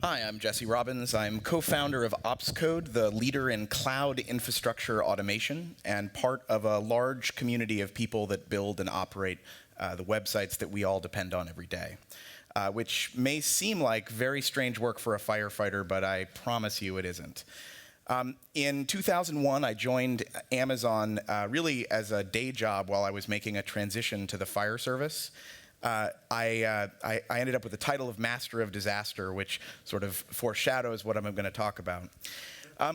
Hi, I'm Jesse Robbins. I'm co-founder of OpsCode, the leader in cloud infrastructure automation, and part of a large community of people that build and operate the websites that we all depend on every day. Which may seem like very strange work for a firefighter, but I promise you it isn't. In 2001, I joined Amazon really as a day job while I was making a transition to the fire service. I ended up with the title of Master of Disaster, which sort of foreshadows what I'm going to talk about.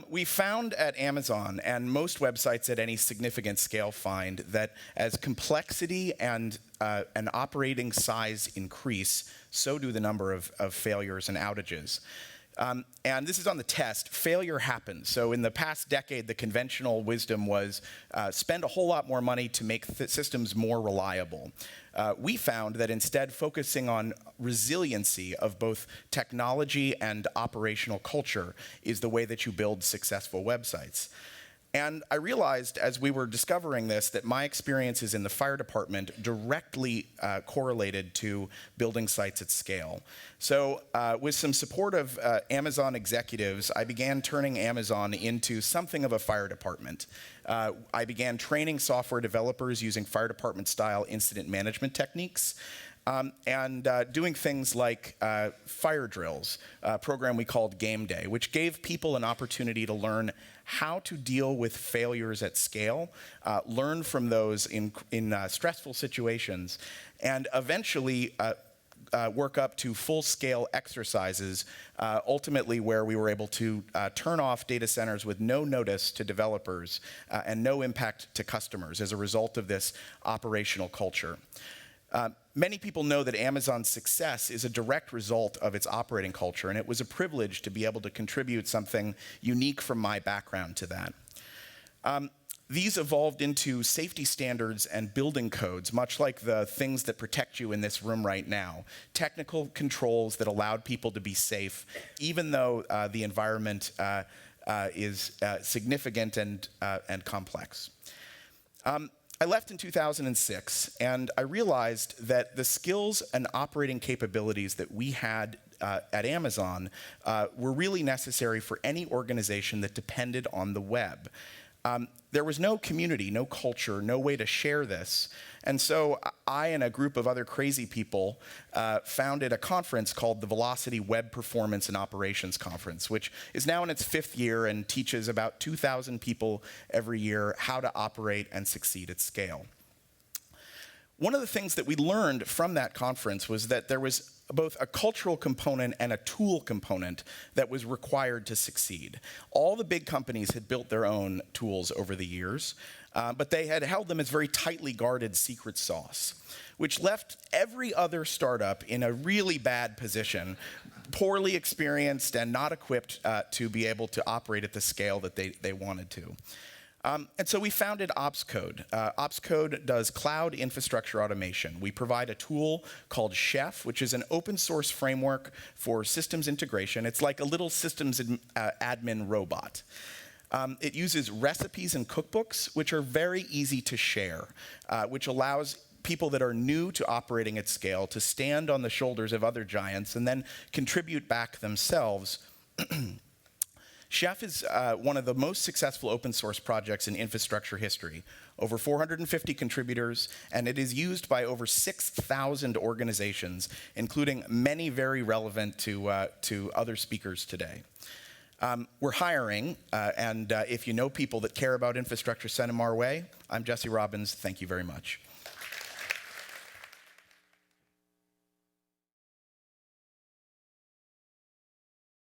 We found at Amazon, and most websites at any significant scale find, that as complexity and operating size increase, so do the number of failures and outages. And this is on the test. Failure happens. So in the past decade, the conventional wisdom was spend a whole lot more money to make systems more reliable. We found that instead focusing on resiliency of both technology and operational culture is the way that you build successful websites. And I realized as we were discovering this that my experiences in the fire department directly correlated to building sites at scale. So with some support of Amazon executives, I began turning Amazon into something of a fire department. I began training software developers using fire department style incident management techniques. And doing things like fire drills, a program we called Game Day, which gave people an opportunity to learn how to deal with failures at scale, learn from those in stressful situations, and eventually work up to full-scale exercises, ultimately where we were able to turn off data centers with no notice to developers and no impact to customers as a result of this operational culture. Many people know that Amazon's success is a direct result of its operating culture, and it was a privilege to be able to contribute something unique from my background to that. These evolved into safety standards and building codes, much like the things that protect you in this room right now. Technical controls that allowed people to be safe, even though the environment is significant and complex. I left in 2006, and I realized that the skills and operating capabilities that we had at Amazon were really necessary for any organization that depended on the web. There was no community, no culture, no way to share this. And so I and a group of other crazy people founded a conference called the Velocity Web Performance and Operations Conference, which is now in its 5th year and teaches about 2,000 people every year how to operate and succeed at scale. One of the things that we learned from that conference was that there was both a cultural component and a tool component that was required to succeed. All the big companies had built their own tools over the years, but they had held them as very tightly guarded secret sauce, which left every other startup in a really bad position, poorly experienced and not equipped to be able to operate at the scale that they wanted to. And so we founded OpsCode. OpsCode does cloud infrastructure automation. We provide a tool called Chef, which is an open source framework for systems integration. It's like a little systems admin robot. It uses recipes and cookbooks, which are very easy to share, which allows people that are new to operating at scale to stand on the shoulders of other giants and then contribute back themselves. Chef is one of the most successful open source projects in infrastructure history. Over 450 contributors, and it is used by over 6,000 organizations, including many very relevant to other speakers today. We're hiring, and if you know people that care about infrastructure, send them our way. I'm Jesse Robbins. Thank you very much.